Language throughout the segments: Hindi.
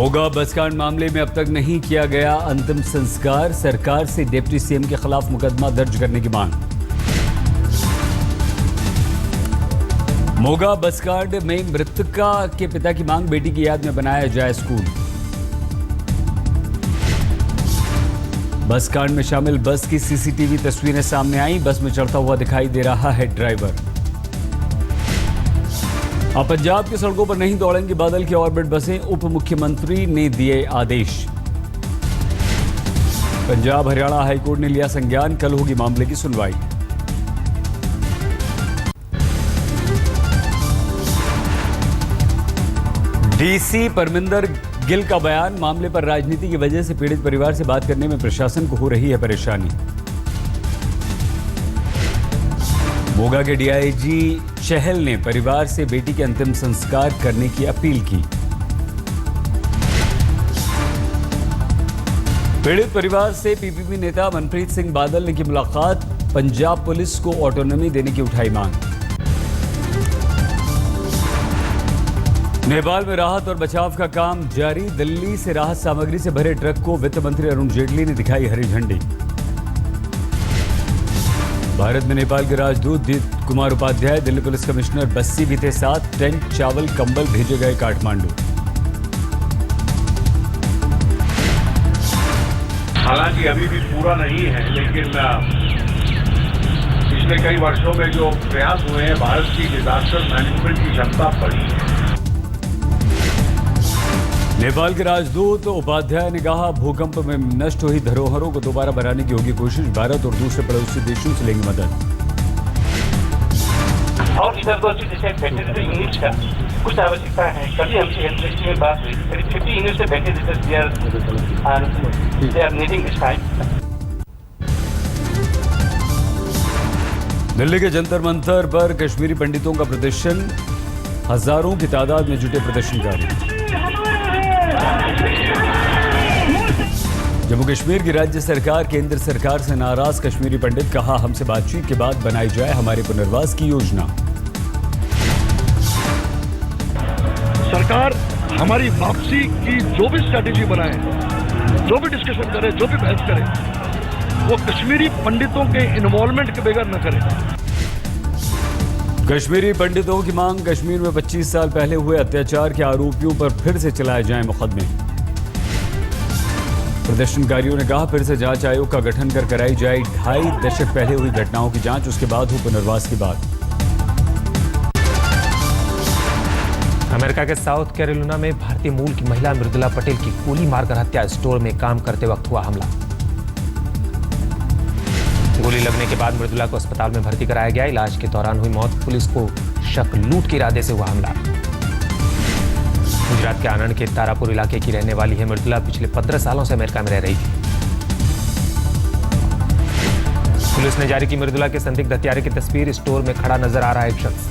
मोगा बसकांड मामले में अब तक नहीं किया गया अंतिम संस्कार, सरकार से डिप्टी सीएम के खिलाफ मुकदमा दर्ज करने की मांग। मोगा बसकांड में मृतका के पिता की मांग, बेटी की याद में बनाया जाए स्कूल। बसकांड में शामिल बस की सीसीटीवी तस्वीरें सामने आई, बस में चढ़ता हुआ दिखाई दे रहा है ड्राइवर। अब पंजाब की सड़कों पर नहीं दौड़ेंगी बादल की ऑर्बिट बसें, उप मुख्यमंत्री ने दिए आदेश। पंजाब हरियाणा हाईकोर्ट ने लिया संज्ञान, कल होगी मामले की सुनवाई। डीसी परमिंदर गिल का बयान, मामले पर राजनीति की वजह से पीड़ित परिवार से बात करने में प्रशासन को हो रही है परेशानी। मोगा के डीआईजी चहल ने परिवार से बेटी के अंतिम संस्कार करने की अपील की। पीड़ित परिवार से पीपीपी नेता मनप्रीत सिंह बादल ने की मुलाकात, पंजाब पुलिस को ऑटोनॉमी देने की उठाई मांग। नेपाल में राहत और बचाव का काम जारी, दिल्ली से राहत सामग्री से भरे ट्रक को वित्त मंत्री अरुण जेटली ने दिखाई हरी झंडी। भारत में नेपाल के राजदूत दीप कुमार उपाध्याय, दिल्ली पुलिस कमिश्नर बस्सी भी थे साथ, टेंट, चावल, कंबल भेजे गए काठमांडू। हालांकि अभी भी पूरा नहीं है, लेकिन पिछले कई वर्षों में जो प्रयास हुए हैं, भारत की डिजास्टर मैनेजमेंट की क्षमता बढ़ी है। नेपाल के राजदूत उपाध्याय ने कहा, भूकंप में नष्ट हुई धरोहरों को दोबारा बनाने की होगी कोशिश, भारत और दूसरे पड़ोसी देशों से लेंगे मदद। और इधर दो जैसे वेंटिलेटर यूनिट्स का कुछ आवश्यकता है, कभी हमसे हेल्थ मिनिस्ट्री में बात हुई, करीब 50 यूनिट से ventilators they are needing this time. Delhi के जंतर मंतर पर कश्मीरी पंडितों का प्रदर्शन, हजारों की तादाद में जुटे प्रदर्शनकारी। जम्मू कश्मीर की राज्य सरकार केंद्र सरकार से नाराज, कश्मीरी पंडित कहा, हमसे बातचीत के बाद बनाई जाए हमारे पुनर्वास की योजना। सरकार हमारी वापसी की जो भी स्ट्रैटेजी बनाए, जो भी डिस्कशन करे, जो भी बहस करे, वो कश्मीरी पंडितों के इन्वॉल्वमेंट के बगैर न करे। कश्मीरी पंडितों की मांग, कश्मीर में 25 साल पहले हुए अत्याचार के आरोपियों पर फिर से चलाए जाएं मुकदमे। प्रदर्शनकारियों ने कहा, फिर से जांच आयोग का गठन कर कराई जाए 2.5 दशक पहले हुई घटनाओं की जांच, उसके बाद हो पुनर्वास की बात। अमेरिका के साउथ कैरोलिना में भारतीय मूल की महिला मृदुला पटेल की गोली मारकर हत्या, स्टोर में काम करते वक्त हुआ हमला। गोली लगने के बाद मृदुला को अस्पताल में भर्ती कराया गया, इलाज के दौरान हुई मौत, पुलिस को शक लूट के इरादे से हुआ हमला। गुजरात के आनंद के तारापुर इलाके की रहने वाली है मृदुला, पिछले 15 सालों से अमेरिका में रह रही थी। पुलिस ने जारी की मृदुला के संदिग्ध हत्यारे की तस्वीर, स्टोर में खड़ा नजर आ रहा है एक शख्स।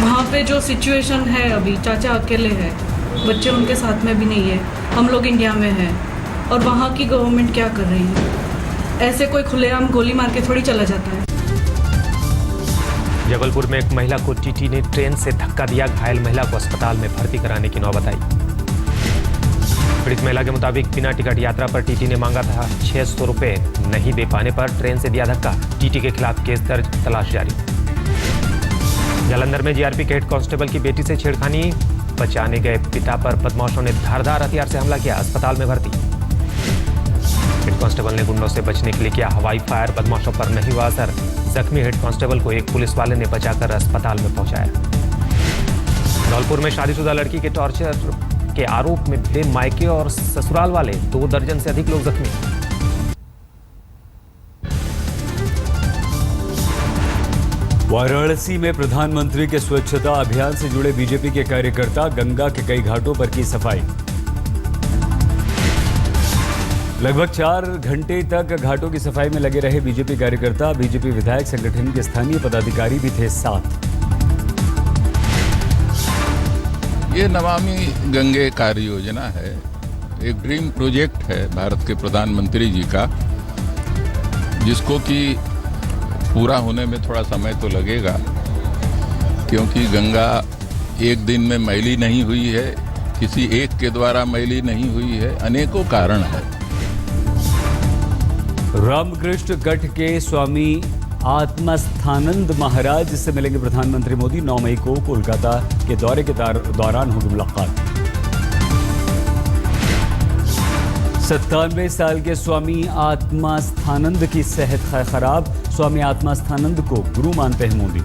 वहाँ पे जो सिचुएशन है अभी, चाचा अकेले हैं, बच्चे उनके साथ में भी नहीं है, हम लोग इंडिया में हैं, और वहाँ की गवर्नमेंट क्या कर रही है? ऐसे कोई खुलेआम गोली मार के थोड़ी चला जाता है। जबलपुर में एक महिला को टीटी ने ट्रेन से धक्का दिया, घायल महिला को अस्पताल में भर्ती कराने की नौबत आई। पीड़ित महिला के मुताबिक बिना टिकट यात्रा पर टीटी ने मांगा था 600 रुपए, नहीं दे पाने पर ट्रेन से दिया धक्का, टीटी के खिलाफ केस दर्ज, तलाश जारी। जालंधर में जीआरपी के हेड कांस्टेबल की बेटी से छेड़खानी, बचाने गए पिता पर बदमाशों ने धारदार हथियार से हमला किया, अस्पताल में भर्ती। हेड कांस्टेबल ने गुंडों से बचने के लिए किया हवाई फायर, बदमाशों पर नहीं हुआ असर, जख्मी हेड कांस्टेबल को एक पुलिस वाले ने बचाकर अस्पताल में पहुंचाया। धौलपुर में शादीशुदा लड़की के टॉर्चर के आरोप में बे मायके और ससुराल वाले 2 दर्जन से अधिक लोग जख्मी। वाराणसी में प्रधानमंत्री के स्वच्छता अभियान से जुड़े बीजेपी के कार्यकर्ता, गंगा के कई घाटों पर की सफाई। लगभग 4 घंटे तक घाटों की सफाई में लगे रहे बीजेपी कार्यकर्ता, बीजेपी विधायक संगठन के स्थानीय पदाधिकारी भी थे साथ। ये नमामि गंगे कार्य योजना है, एक ड्रीम प्रोजेक्ट है भारत के प्रधानमंत्री जी का, जिसको कि पूरा होने में थोड़ा समय तो लगेगा, क्योंकि गंगा एक दिन में मैली नहीं हुई है, किसी एक के द्वारा मैली नहीं हुई है, अनेकों कारण है। रामकृष्ण गढ़ के स्वामी आत्मास्थानंद महाराज से मिलेंगे प्रधानमंत्री मोदी। 9 मई को कोलकाता के दौरे के दौरान होगी मुलाकात। 97 साल के स्वामी आत्मास्थानंद की सेहत है खराब। स्वामी आत्मास्थानंद को गुरु मानते हैं मोदी।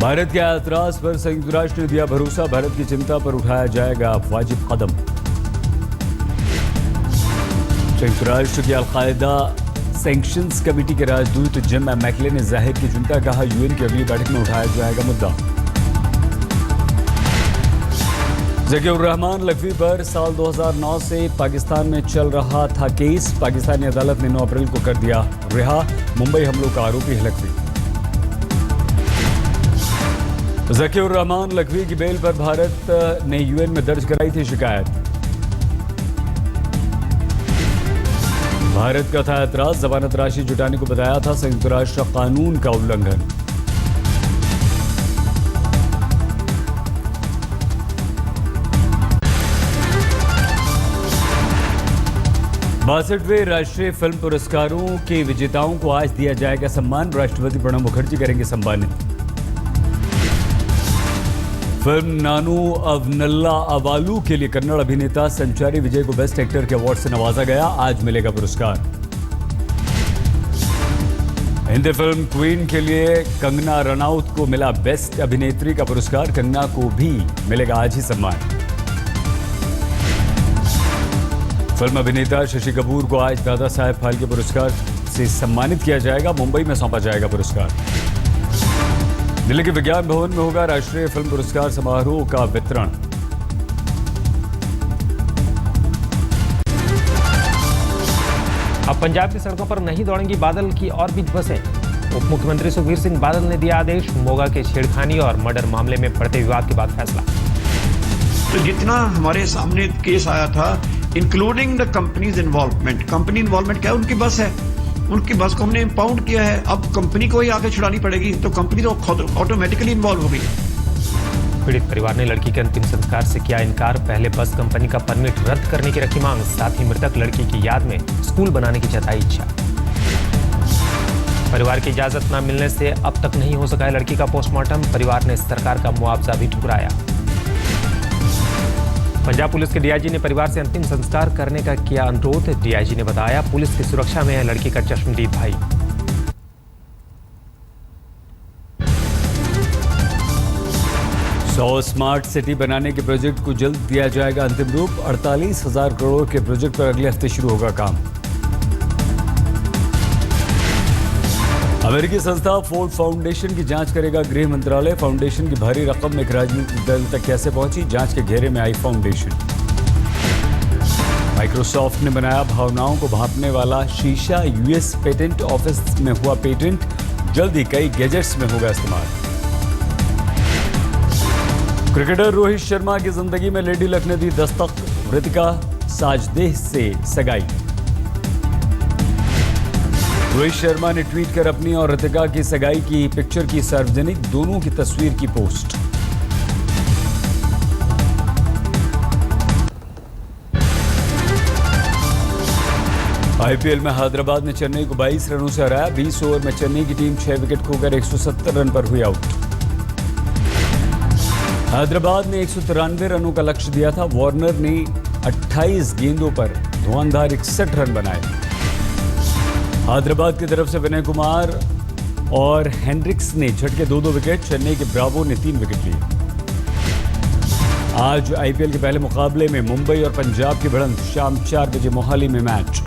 भारत के ऐतराज पर संयुक्त राष्ट्र ने दिया भरोसा। भारत की चिंता पर उठाया जाएगा वाजिब कदम। संयुक्त राष्ट्र की अलकायदा सैंक्शंस कमेटी के राजदूत जिम मैकले ने जाहिर की चिंता, कहा यूएन की अगली बैठक में उठाया जाएगा मुद्दा। ज़कीउर रहमान लखवी पर साल 2009 से पाकिस्तान में चल रहा था केस। पाकिस्तानी अदालत ने 9 अप्रैल को कर दिया रिहा। मुंबई हमलों का आरोपी है लखवी। ज़कीउर रहमान लखवी की बेल पर भारत ने यूएन में दर्ज कराई थी शिकायत। भारत का था ऐतराज, जमानत राशि जुटाने को बताया था संयुक्त राष्ट्र कानून का उल्लंघन। बासठवें राष्ट्रीय फिल्म पुरस्कारों के विजेताओं को आज दिया जाएगा सम्मान। राष्ट्रपति प्रणब मुखर्जी करेंगे सम्मानित। फिल्म नानू अवनल्ला अवालू के लिए कन्नड़ अभिनेता संचारी विजय को बेस्ट एक्टर के अवार्ड से नवाजा गया। आज मिलेगा पुरस्कार। हिंदी फिल्म क्वीन के लिए कंगना रनौत को मिला बेस्ट अभिनेत्री का पुरस्कार। कंगना को भी मिलेगा आज ही सम्मान। फिल्म अभिनेता शशि कपूर को आज दादा साहेब फाल्के पुरस्कार से सम्मानित किया जाएगा। मुंबई में सौंपा जाएगा पुरस्कार। दिल्ली के विज्ञान भवन में होगा राष्ट्रीय फिल्म पुरस्कार समारोह का वितरण। अब पंजाब की सड़कों पर नहीं दौड़ेंगी बादल की और भी बसें। उप मुख्यमंत्री सुखबीर सिंह बादल ने दिया आदेश। मोगा के छेड़खानी और मर्डर मामले में बढ़ते विवाद के बाद फैसला। तो जितना हमारे सामने केस आया था, including the companies involvement, company involvement क्या है, उनकी बस है, उनकी बस को हमने इंपाउंड किया है। अब कंपनी को ही आगे छुड़ानी पड़ेगी, तो कंपनी तो खुद ऑटोमेटिकली इन्वॉल्व हो गई। पीड़ित परिवार ने लड़की के अंतिम संस्कार से किया इनकार। पहले बस कंपनी का परमिट रद्द करने की रखी मांग। साथ ही मृतक लड़की की याद में स्कूल बनाने की जताई इच्छा। परिवार की इजाजत न मिलने से अब तक नहीं हो सका है लड़की का पोस्टमार्टम। परिवार ने सरकार का मुआवजा भी ठुकराया। पंजाब पुलिस के डीआईजी ने परिवार से अंतिम संस्कार करने का किया अनुरोध। डीआईजी ने बताया पुलिस की सुरक्षा में है लड़की का चश्मदीद भाई। सौ स्मार्ट सिटी बनाने के प्रोजेक्ट को जल्द दिया जाएगा अंतिम रूप। 48,000 करोड़ के प्रोजेक्ट पर अगले हफ्ते शुरू होगा काम। अमेरिकी संस्था फोर्ड फाउंडेशन की जांच करेगा गृह मंत्रालय। फाउंडेशन की भारी रकम एक राजनीतिक दल तक कैसे पहुंची, जांच के घेरे में आई फाउंडेशन। माइक्रोसॉफ्ट ने बनाया भावनाओं को भांपने वाला शीशा। यूएस पेटेंट ऑफिस में हुआ पेटेंट। जल्द ही कई गैजेट्स में होगा इस्तेमाल। क्रिकेटर रोहित शर्मा की जिंदगी में लेडी लक ने दी दस्तक। ऋतिका साजदेह से सगाई। रोहित शर्मा ने ट्वीट कर अपनी और ऋतिका की सगाई की पिक्चर की सार्वजनिक। दोनों की तस्वीर की पोस्ट। आईपीएल में हैदराबाद ने चेन्नई को 22 रनों से हराया। 20 ओवर में चेन्नई की टीम 6 विकेट खोकर 170 रन पर हुई आउट। हैदराबाद ने 193 रनों का लक्ष्य दिया था। वार्नर ने 28 गेंदों पर धुआंधार 61 रन बनाए। हैदराबाद की तरफ से विनय कुमार और हेनरिक्स ने झटके 2-2 विकेट। चेन्नई के ब्रावो ने 3 विकेट लिए। आज आईपीएल के पहले मुकाबले में मुंबई और पंजाब की भिड़ंत। शाम 4 बजे मोहाली में मैच।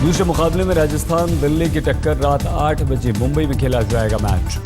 दूसरे मुकाबले में राजस्थान दिल्ली की टक्कर रात 8 बजे मुंबई में खेला जाएगा मैच।